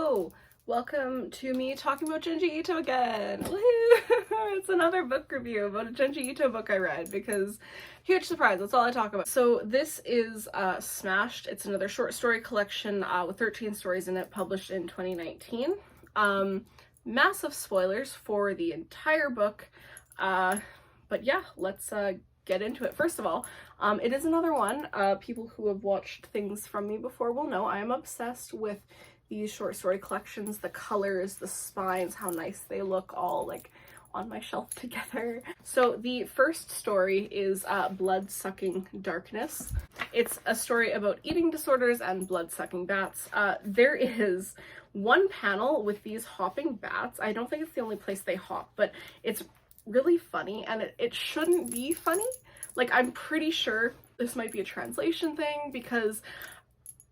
Hello! Welcome to me talking about Junji Ito again! Woohoo! It's another book review about a Junji Ito book I read because huge surprise, that's all I talk about. So this is Smashed. It's another short story collection with 13 stories in it, published in 2019. Massive spoilers for the entire book, but yeah, let's get into it. First of all, it is another one. People who have watched things from me before will know I am obsessed with these short story collections, the colors, the spines, how nice they look all like on my shelf together. So the first story is Blood-Sucking Darkness. It's a story about eating disorders and blood-sucking bats. There is one panel with these hopping bats. I don't think it's the only place they hop, but it's really funny, and it shouldn't be funny. Like, I'm pretty sure this might be a translation thing because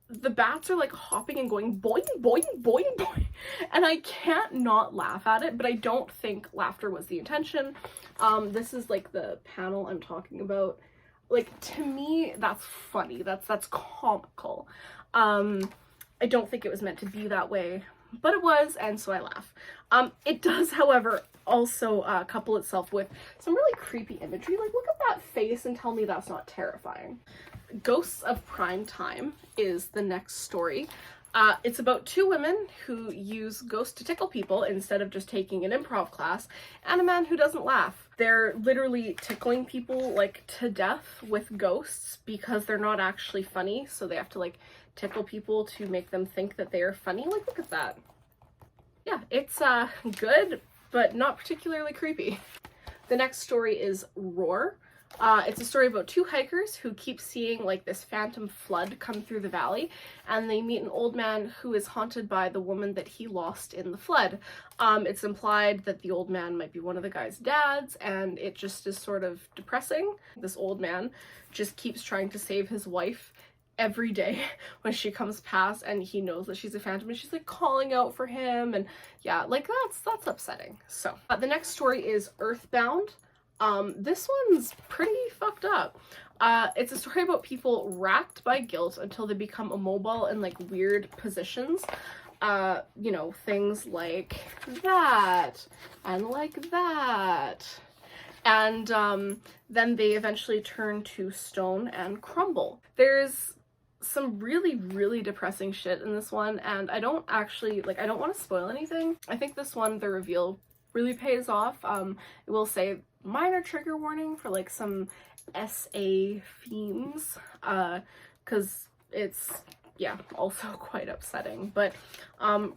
the bats are like hopping and going boing, boing, boing, boing, and I can't not laugh at it, but I don't think laughter was the intention. This is like the panel I'm talking about. Like, to me, that's funny. That's comical. I don't think it was meant to be that way, but it was, and so I laugh. It does, however, also couple itself with some really creepy imagery. Like, look at that face and tell me that's not terrifying. Ghosts of Prime Time is the next story. It's about two women who use ghosts to tickle people instead of just taking an improv class, and a man who doesn't laugh. They're literally tickling people like to death with ghosts because they're not actually funny, so they have to like tickle people to make them think that they are funny. Like, look at that. Yeah, it's good, but not particularly creepy. The next story is Roar. It's a story about two hikers who keep seeing like this phantom flood come through the valley, and they meet an old man who is haunted by the woman that he lost in the flood. It's implied that the old man might be one of the guy's dads, and it just is sort of depressing. This old man just keeps trying to save his wife every day when she comes past, and he knows that she's a phantom, and she's like calling out for him, and yeah, like that's upsetting. So the next story is Earthbound. This one's pretty fucked up. It's a story about people racked by guilt until they become immobile in like weird positions. You know, things like that and like that. And then they eventually turn to stone and crumble. There's some really, really depressing shit in this one, and I don't actually, like, I don't want to spoil anything. I think this one, the reveal really pays off. I will say minor trigger warning for like some SA themes, because it's, yeah, also quite upsetting, but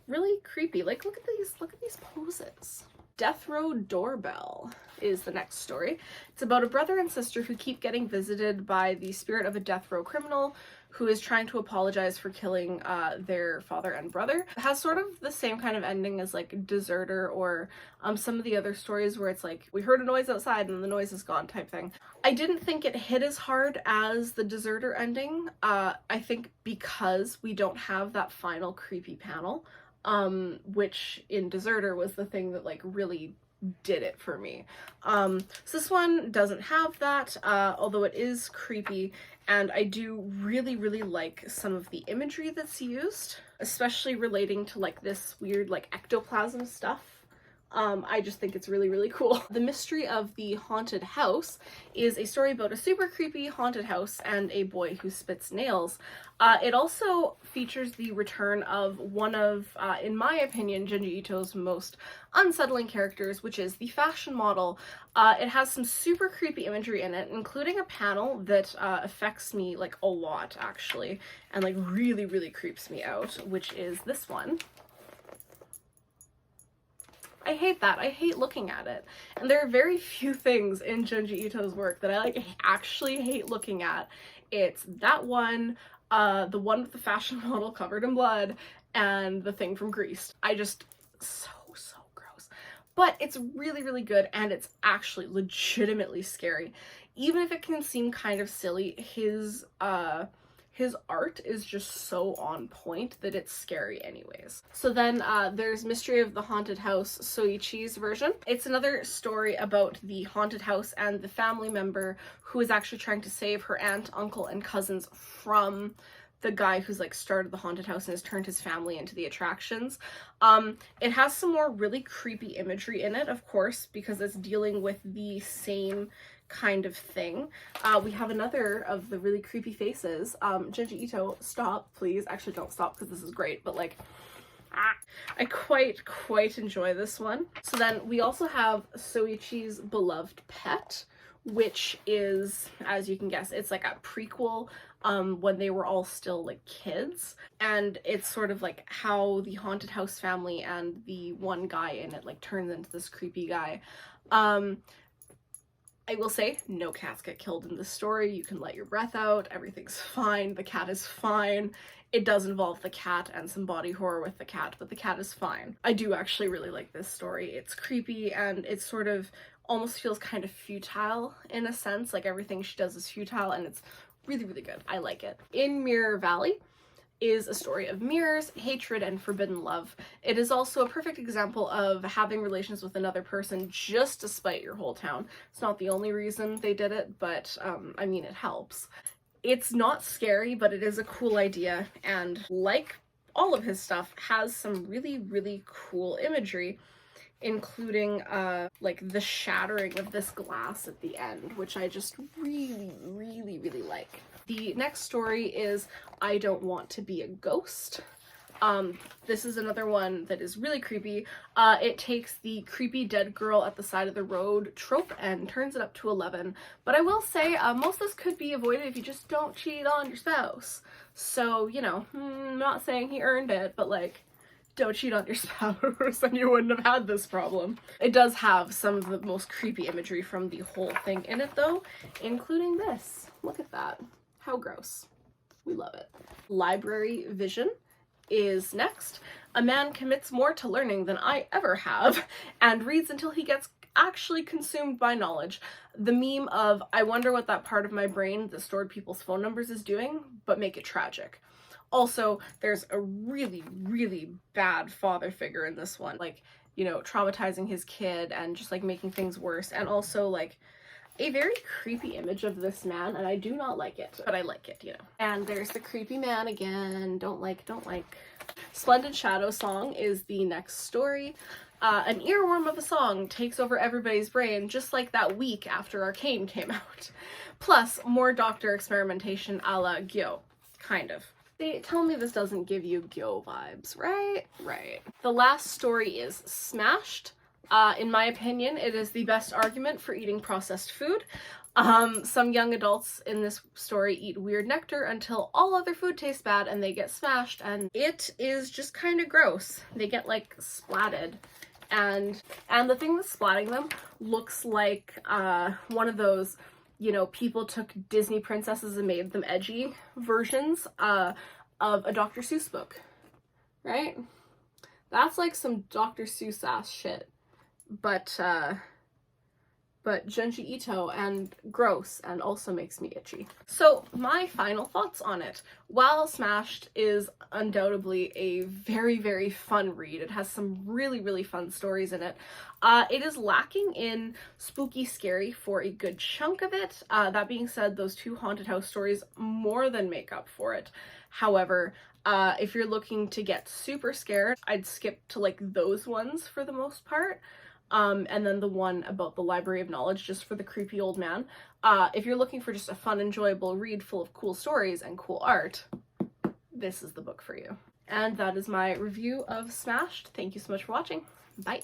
really creepy. Like, look at these poses. Death Row Doorbell is the next story. It's about a brother and sister who keep getting visited by the spirit of a death row criminal who is trying to apologize for killing their father and brother. It has sort of the same kind of ending as like Deserter or some of the other stories where it's like, we heard a noise outside and the noise is gone type thing. I didn't think it hit as hard as the Deserter ending. I think because we don't have that final creepy panel, which in Deserter was the thing that like really did it for me. So this one doesn't have that, although it is creepy, and I do really, really like some of the imagery that's used, especially relating to like this weird like ectoplasm stuff. I just think it's really, really cool. The Mystery of the Haunted House is a story about a super creepy haunted house and a boy who spits nails. It also features the return of one of, in my opinion, Junji Ito's most unsettling characters, which is the fashion model. It has some super creepy imagery in it, including a panel that affects me like a lot, actually, and like really, really creeps me out, which is this one. I hate that. I hate looking at it. And there are very few things in Junji Ito's work that I like actually hate looking at. It's that one, the one with the fashion model covered in blood, and the thing from Grease. I just, so gross. But it's really, really good, and it's actually legitimately scary. Even if it can seem kind of silly, his art is just so on point that it's scary anyways. So then there's Mystery of the Haunted House Soichi's version. It's another story about the haunted house and the family member who is actually trying to save her aunt, uncle, and cousins from the guy who's like started the haunted house and has turned his family into the attractions. It has some more really creepy imagery in it, of course, because it's dealing with the same kind of thing. We have another of the really creepy faces. Junji Ito, stop, please. Actually, don't stop because this is great, but like, I quite enjoy this one. So then we also have Soichi's beloved pet, which is, as you can guess, it's like a prequel when they were all still like kids, and it's sort of like how the haunted house family and the one guy in it like turns into this creepy guy. I will say, no cats get killed in this story. You can let your breath out, everything's fine, the cat is fine. It does involve the cat and some body horror with the cat, but the cat is fine. I do actually really like this story. It's creepy and it sort of almost feels kind of futile in a sense, like everything she does is futile, and it's really, really good. I like it. In Mirror Valley is a story of mirrors, hatred, and forbidden love. It is also a perfect example of having relations with another person just to spite your whole town. It's not the only reason they did it, but I mean, it helps. It's not scary, but it is a cool idea, and like all of his stuff, has some really, really cool imagery, including like the shattering of this glass at the end, which I just really, really, really like. The next story is I Don't Want to Be a Ghost. This is another one that is really creepy. It takes the creepy dead girl at the side of the road trope and turns it up to 11. But I will say, most of this could be avoided if you just don't cheat on your spouse. So, you know, I'm not saying he earned it, but like, don't cheat on your spouse and you wouldn't have had this problem. It does have some of the most creepy imagery from the whole thing in it though, including this. Look at that. How gross. We love it. Library Vision is next. A man commits more to learning than I ever have and reads until he gets actually consumed by knowledge. The meme of, I wonder what that part of my brain that stored people's phone numbers is doing, but make it tragic. Also, there's a really, really bad father figure in this one. Like, you know, traumatizing his kid and just like making things worse. And also like a very creepy image of this man, and I do not like it, but I like it, you know. And there's the creepy man again. Don't like. Splendid Shadow Song is the next story. An earworm of a song takes over everybody's brain, just like that week after Arcane came out. Plus, more doctor experimentation a la Gyo, kind of. They tell me this doesn't give you Gyo vibes, right? Right. The last story is Smashed. In my opinion, it is the best argument for eating processed food. Some young adults in this story eat weird nectar until all other food tastes bad and they get smashed, and it is just kind of gross. They get like splatted, and the thing that's splatting them looks like one of those, you know, people took Disney princesses and made them edgy versions of a Dr. Seuss book, right? That's like some Dr. Seuss ass shit. But Junji Ito and gross, and also makes me itchy. So my final thoughts on it. While Smashed is undoubtedly a very, very fun read, it has some really, really fun stories in it. It is lacking in spooky scary for a good chunk of it. That being said, those two haunted house stories more than make up for it. However, if you're looking to get super scared, I'd skip to like those ones for the most part. And then the one about the Library of Knowledge just for the creepy old man. If you're looking for just a fun, enjoyable read full of cool stories and cool art, this is the book for you. And that is my review of Smashed. Thank you so much for watching. Bye!